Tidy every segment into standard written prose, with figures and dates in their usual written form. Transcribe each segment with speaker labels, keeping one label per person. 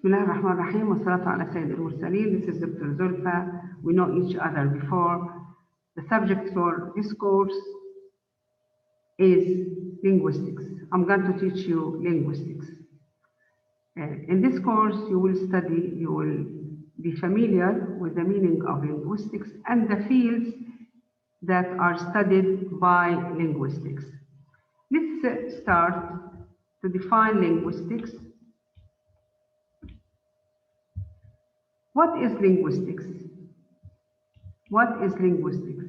Speaker 1: Bismillah ar-Rahman ar-Rahim wa salatu ala Sayyid al-Mursaleen. This is د.زلفى. We know each other before. The subject for this course is linguistics. I'm going to teach you linguistics. In this course, you will be familiar with the meaning of linguistics and the fields that are studied by linguistics. Let's start to define linguistics. What is linguistics? What is linguistics?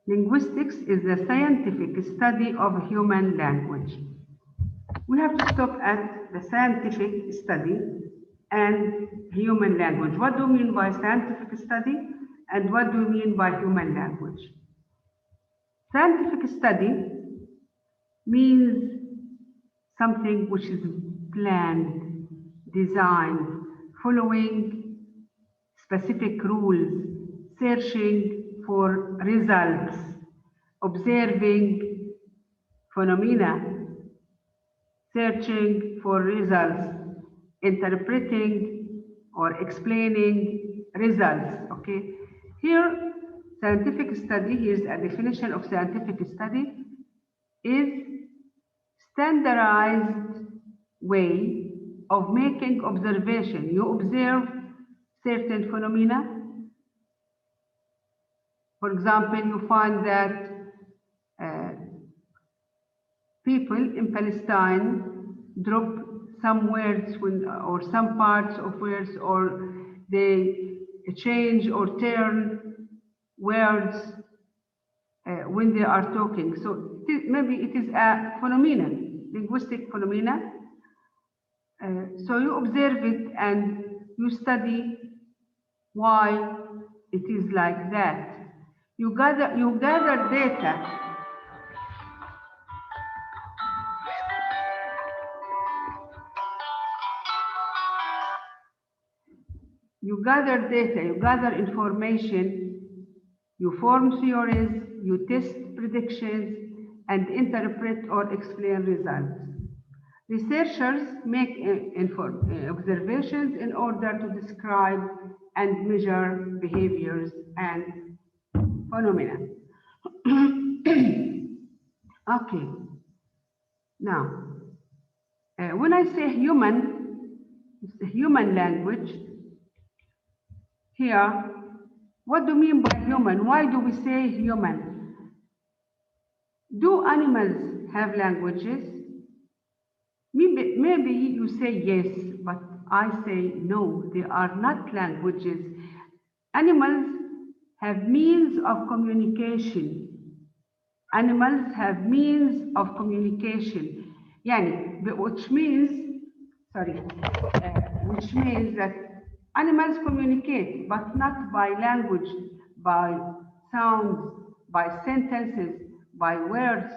Speaker 1: Linguistics is the scientific study of human language. We have to stop at the scientific study and human language. What do we mean by scientific study and what do we mean by human language? Scientific study means something which is planned, designed, following specific rules, searching for results, observing phenomena, searching for results, interpreting or explaining results. Okay, here scientific study, here's a definition of scientific study, is standardized way of making observation. You observe certain phenomena. For example, you find that people in Palestine drop some words or some parts of words, or they change or turn words when they are talking. So maybe it is a phenomenon, linguistic phenomena. So you observe it and you study why it is like that. You gather data. You gather data, you gather information, you form theories, you test predictions, and interpret or explain results. Researchers make observations in order to describe and measure behaviors and phenomena. Okay. Now, when I say human language, here, what do you mean by human? Why do we say human? Do animals have languages? Maybe you say yes, but I say no, they are not languages. Animals have means of communication. Animals have means of communication. Which means that animals communicate, but not by language, by sounds, by sentences, by words.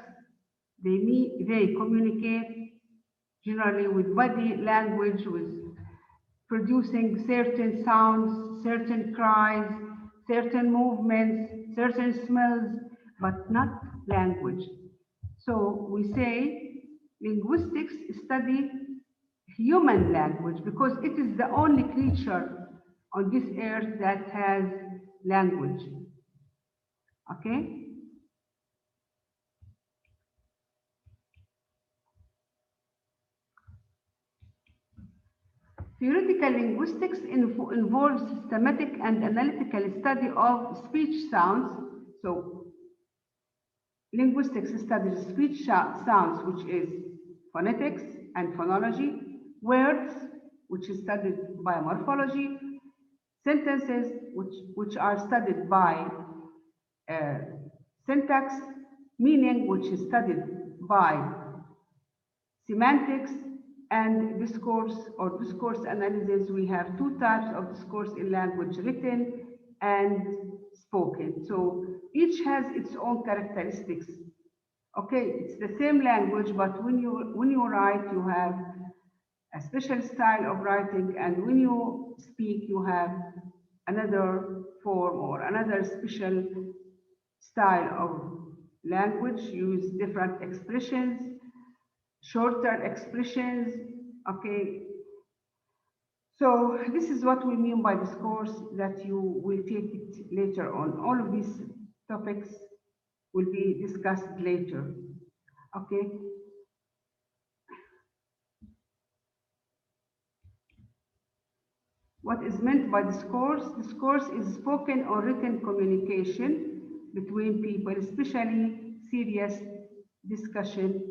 Speaker 1: They communicate generally with body language, with producing certain sounds, certain cries, certain movements, certain smells, but not language. So we say linguistics study human language because it is the only creature on this earth that has language. Okay? Theoretical linguistics involves systematic and analytical study of speech sounds. So, linguistics studies speech sounds, which is phonetics and phonology, words, which is studied by morphology, sentences, which are studied by syntax, meaning, which is studied by semantics, and discourse or discourse analysis. We have two types of discourse in language: written and spoken. So each has its own characteristics. Okay, it's the same language, but when you write, you have a special style of writing, and when you speak, you have another form or another special style of language. Use different expressions, shorter expressions. Okay, So this is what we mean by discourse, that you will take it later on. All of these topics will be discussed later. Okay. What is meant by discourse? Discourse is spoken or written communication between people, especially serious discussion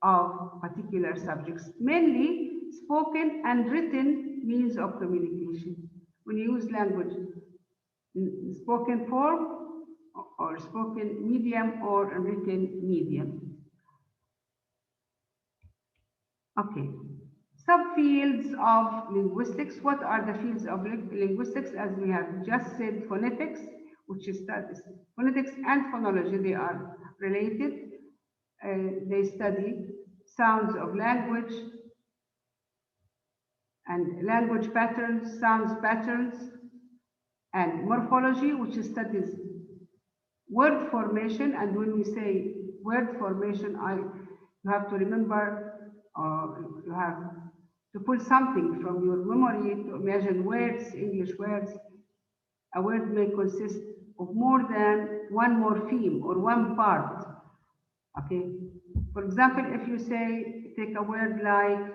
Speaker 1: of particular subjects. Mainly spoken and written means of communication. When you use language in spoken form or spoken medium or written medium. Okay. Subfields of linguistics. What are the fields of linguistics? As we have just said, phonetics, which is phonetics and phonology, they are related. They study sounds of language and language patterns, sounds patterns, and morphology, which studies word formation. And when we say word formation, you have to remember, you have to pull something from your memory to imagine words, English words. A word may consist of more than one morpheme or one part. Okay. For example, if you say, take a word like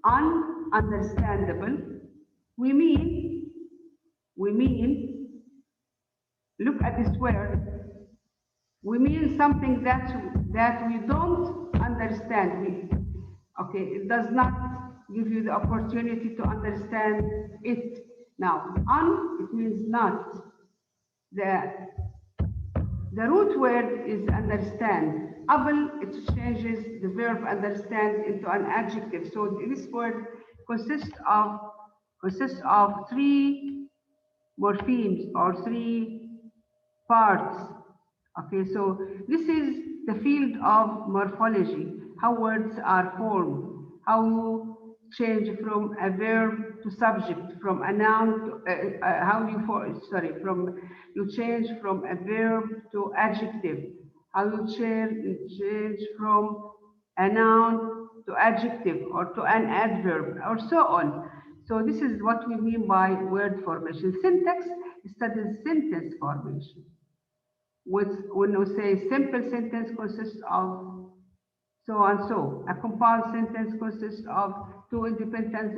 Speaker 1: ununderstandable, we mean, look at this word, we mean something that we don't understand. Okay, it does not give you the opportunity to understand it. Now, it means not. The root word is understand. Able, it changes the verb understand into an adjective. So this word consists of three morphemes or three parts. Okay, so this is the field of morphology, how words are formed, how you change from a verb to subject, from a noun to, you change from a verb to adjective, how you change from a noun to adjective or to an adverb, or so on. So this is what we mean by word formation. Syntax studies sentence formation. When we say simple sentence consists of so and so, a compound sentence consists of two independent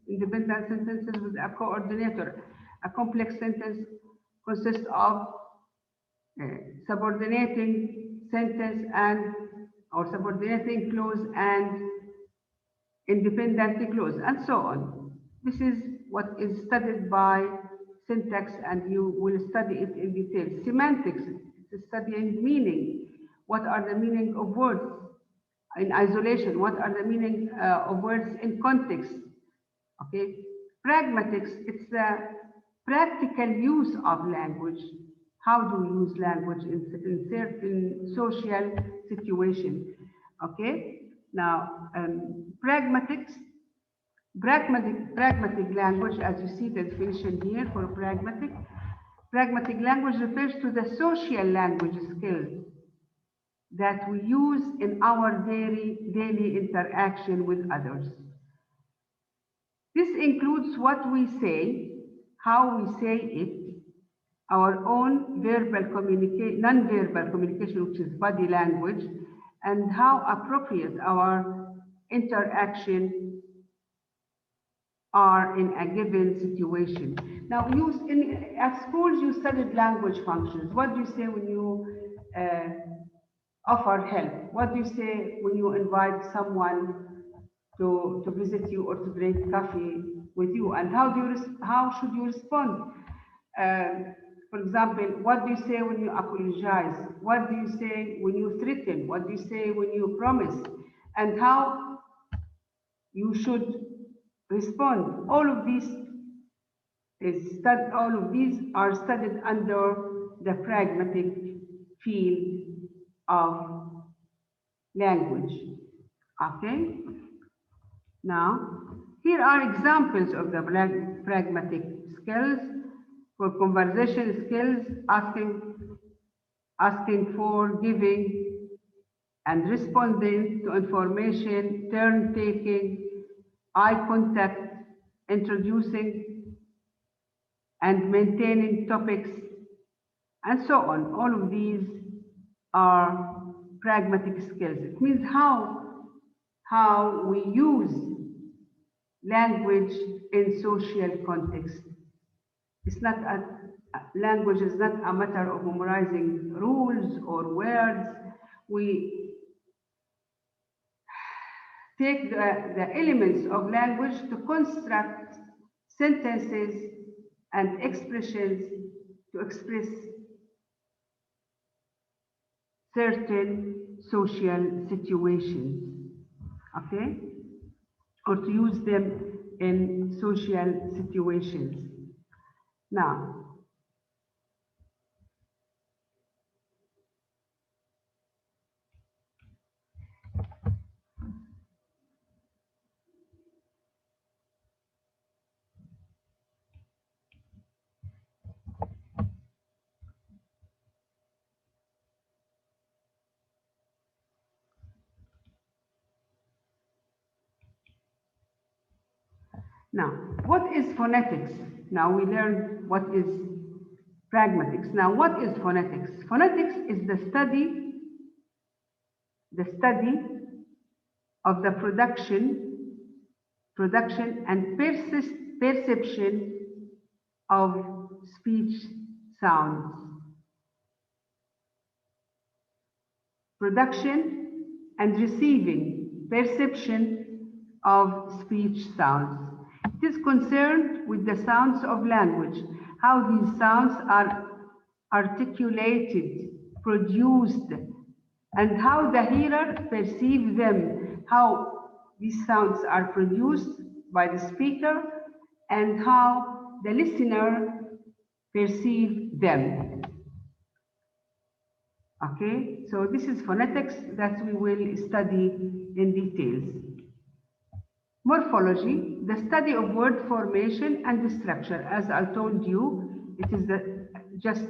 Speaker 1: sentences with a coordinator. A complex sentence consists of subordinating sentence or subordinating clause and independent clause, and so on. This is what is studied by syntax, and you will study it in detail. Semantics is studying meaning. What are the meaning of words in isolation? What are the meaning of words in context? Okay. Pragmatics, it's the practical use of language. How do we use language in certain social situations? Okay. Now, pragmatic language, as you see the definition here for pragmatic. Pragmatic language refers to the social language skills that we use in our daily interaction with others. This includes what we say, how we say it, our own non-verbal communication, which is body language, and how appropriate our interaction are in a given situation. Now, at schools, you studied language functions. What do you say when you offer help? What do you say when you invite someone to visit you or to drink coffee with you? And how should you respond? For example, what do you say when you apologize? What do you say when you threaten? What do you say when you promise? And how you should respond. All of these are studied under the pragmatic field of language. Okay. Now, here are examples of the pragmatic skills. For conversation skills, asking for, giving, and responding to information, turn taking, eye contact, introducing and maintaining topics, and so on. All of these are pragmatic skills. It means how we use language in social context. It's not language is not a matter of memorizing rules or words. We take the elements of language to construct sentences and expressions to express certain social situations, okay? Or to use them in social situations. Now, what is phonetics? Now we learned what is pragmatics. Now, what is phonetics? Phonetics is the study of the production and perception of speech sounds. Production and receiving perception of speech sounds. It is concerned with the sounds of language, how these sounds are articulated, produced, and how the hearer perceives them, how these sounds are produced by the speaker, and how the listener perceives them. Okay, so this is phonetics that we will study in details. Morphology, the study of word formation and structure. As I told you, it is just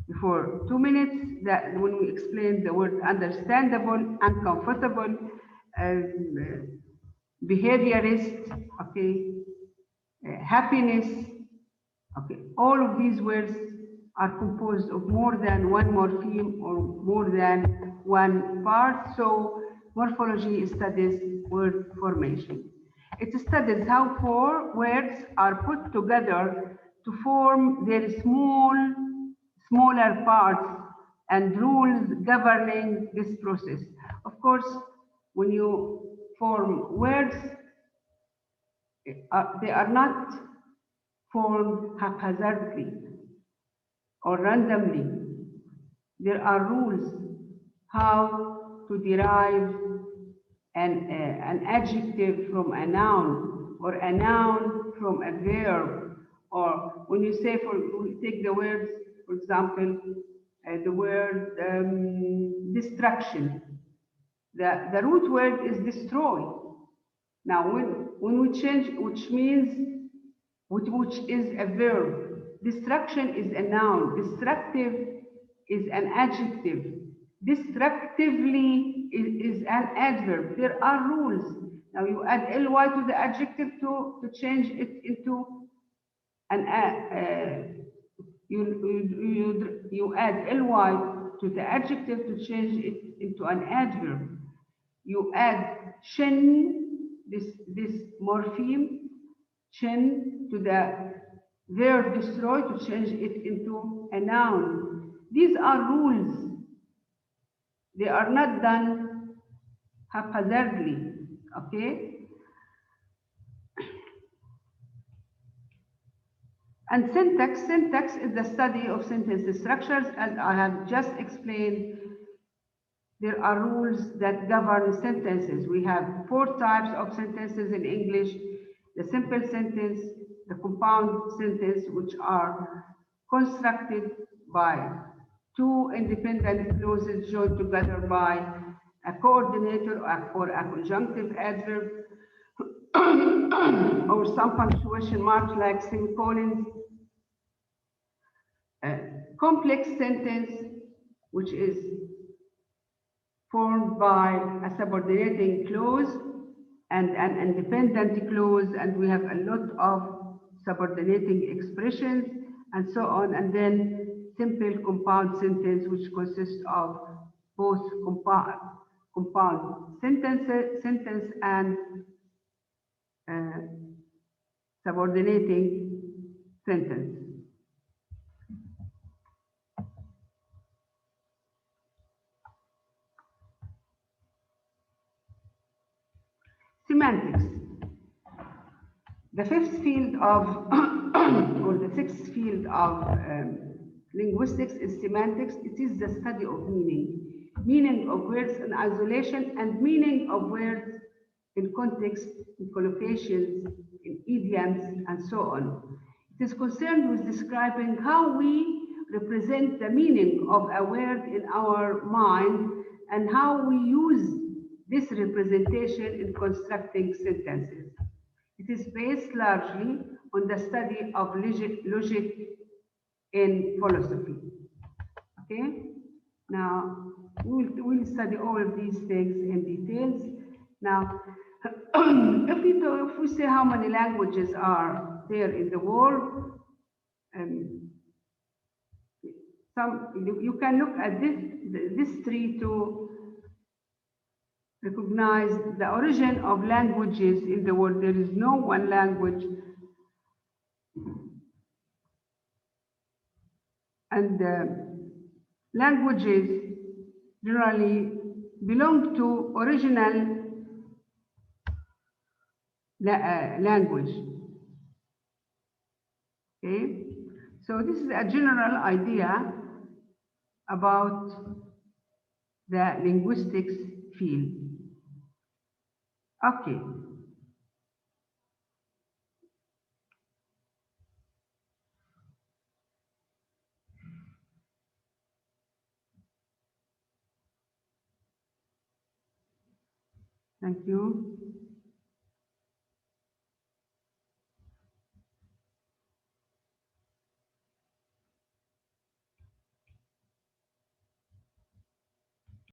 Speaker 1: before 2 minutes that when we explained the word understandable, uncomfortable, behaviorist, okay, happiness, okay, all of these words are composed of more than one morpheme or more than one part. So morphology studies word formation. It studies how 4 words are put together to form their smaller parts and rules governing this process. Of course, when you form words, they are not formed haphazardly or randomly. There are rules how to derive an adjective from a noun, or a noun from a verb, or when you say, take the words, for example, the word destruction. The root word is destroy. Now, when we change, which is a verb, destruction is a noun, destructive is an adjective, destructively is an adverb. There are rules. Now you add ly to the adjective to change it into an you add ly to the adjective to change it into an adverb. You add shin, this morpheme, shin, to the verb destroy to change it into a noun. These are rules. They are not done haphazardly, okay? And syntax is the study of sentence structures. As I have just explained, there are rules that govern sentences. We have 4 types of sentences in English: the simple sentence, the compound sentence, which are constructed by 2 independent clauses joined together by a coordinator or a conjunctive adverb, or some punctuation marks like semicolons. Complex sentence, which is formed by a subordinating clause, and an independent clause, and we have a lot of subordinating expressions, and so on, and then simple compound sentence, which consists of both compound sentence and subordinating sentence. Semantics. The fifth field of, or the sixth field of linguistics is semantics. It is the study of meaning of words in isolation and meaning of words in context, in collocations, in idioms, and so on. It is concerned with describing how we represent the meaning of a word in our mind and how we use this representation in constructing sentences. It is based largely on the study of logic in philosophy. Okay? Now, we'll study all of these things in details. Now, if we say how many languages are there in the world, you can look at this tree to recognize the origin of languages in the world. There is no one language, and languages generally belong to original language. Okay, so this is a general idea about the linguistics field. Okay. Thank you.